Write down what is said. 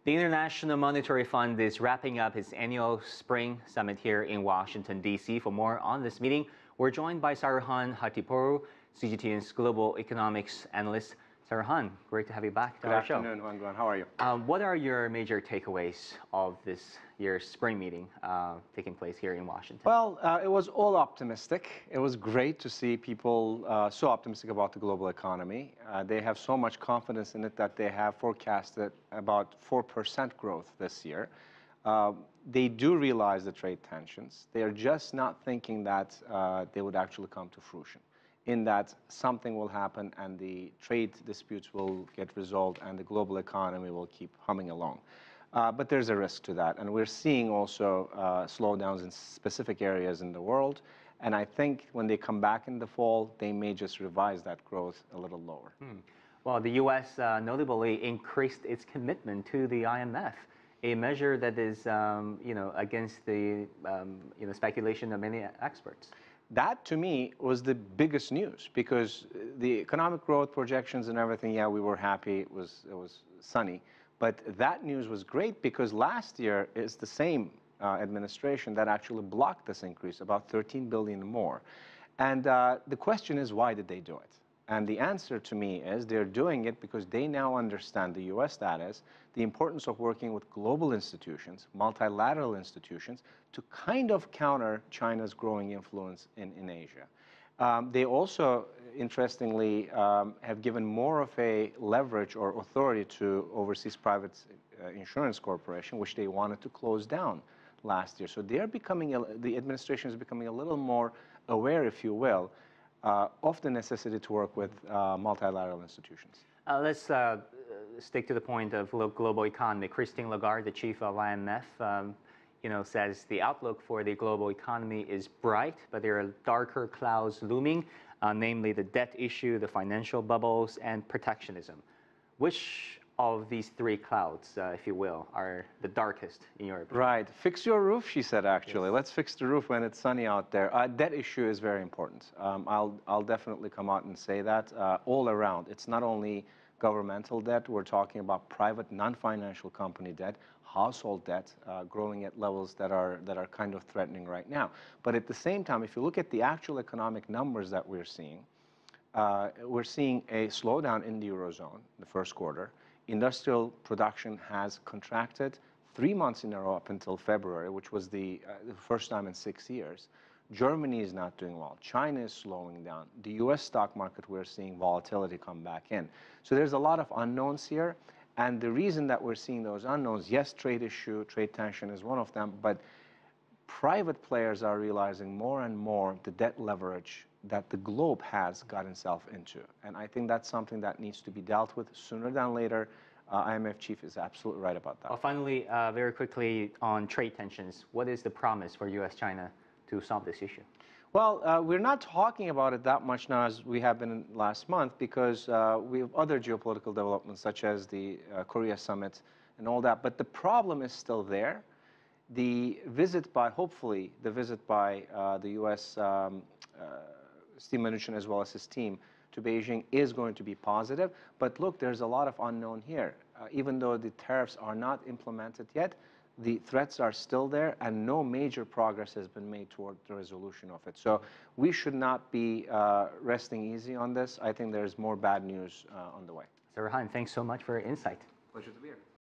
The International Monetary Fund is wrapping up its annual spring summit here in Washington, D.C. For more on this meeting, we're joined by Saruhan Hatipoglu, CGTN's global economics analyst. Saruhan, great to have you back to our show. Good afternoon, Wangguan. How are you? What are your major takeaways of this year's spring meeting taking place here in Washington? Well, it was all optimistic. It was great to see people so optimistic about the global economy. They have so much confidence in it that they have forecasted about 4% growth this year. They do realize the trade tensions. They are just not thinking that they would actually come to fruition, in that something will happen and the trade disputes will get resolved and the global economy will keep humming along. But there's a risk to that. And we're seeing also slowdowns in specific areas in the world. And I think when they come back in the fall, they may just revise that growth a little lower. Well, the U.S. Notably increased its commitment to the IMF, a measure that is, against the, speculation of many experts. That, to me, was the biggest news, because the economic growth projections and everything, yeah, we were happy. It was sunny. But that news was great because last year is the same administration that actually blocked this increase, about 13 billion more. And the question is, why did they do it? And the answer to me is they're doing it because they now understand, the U.S. that is, the importance of working with global institutions, multilateral institutions, to kind of counter China's growing influence in Asia. They also, interestingly, have given more of a leverage or authority to overseas private insurance corporation, which they wanted to close down last year. So they're becoming, the administration is becoming a little more aware, if you will, of the necessity to work with multilateral institutions. Let's stick to the point of global economy. Christine Lagarde, the chief of IMF, says the outlook for the global economy is bright, but there are darker clouds looming, namely the debt issue, the financial bubbles, and protectionism. Which of these three clouds, if you will, are the darkest in your opinion? Right. Fix your roof, she said, actually. Yes. Let's fix the roof when it's sunny out there. Debt issue is very important. I'll definitely come out and say that all around. It's not only governmental debt. We're talking about private, non-financial company debt, household debt, growing at levels that are kind of threatening right now. But at the same time, if you look at the actual economic numbers that we're seeing a slowdown in the Eurozone, the first quarter. Industrial production has contracted 3 months in a row up until February, which was the first time in 6 years. Germany is not doing well. China is slowing down. The U.S. stock market, we're seeing volatility come back in. So there's a lot of unknowns here. And the reason that we're seeing those unknowns, yes, trade issue, trade tension is one of them, but private players are realizing more and more the debt leverage that the globe has got itself into. And I think that's something that needs to be dealt with sooner than later. IMF chief is absolutely right about that. Well, finally, very quickly on trade tensions, what is the promise for U.S.-China to solve this issue? Well, we're not talking about it that much now as we have been last month, because we have other geopolitical developments such as the Korea summit and all that. But the problem is still there. The visit by, hopefully, the visit by the U.S. Steve Mnuchin as well as his team to Beijing is going to be positive. But look, there's a lot of unknown here. Even though the tariffs are not implemented yet, the threats are still there and no major progress has been made toward the resolution of it. So we should not be resting easy on this. I think there's more bad news on the way. Saruhan, thanks so much for your insight. Pleasure to be here.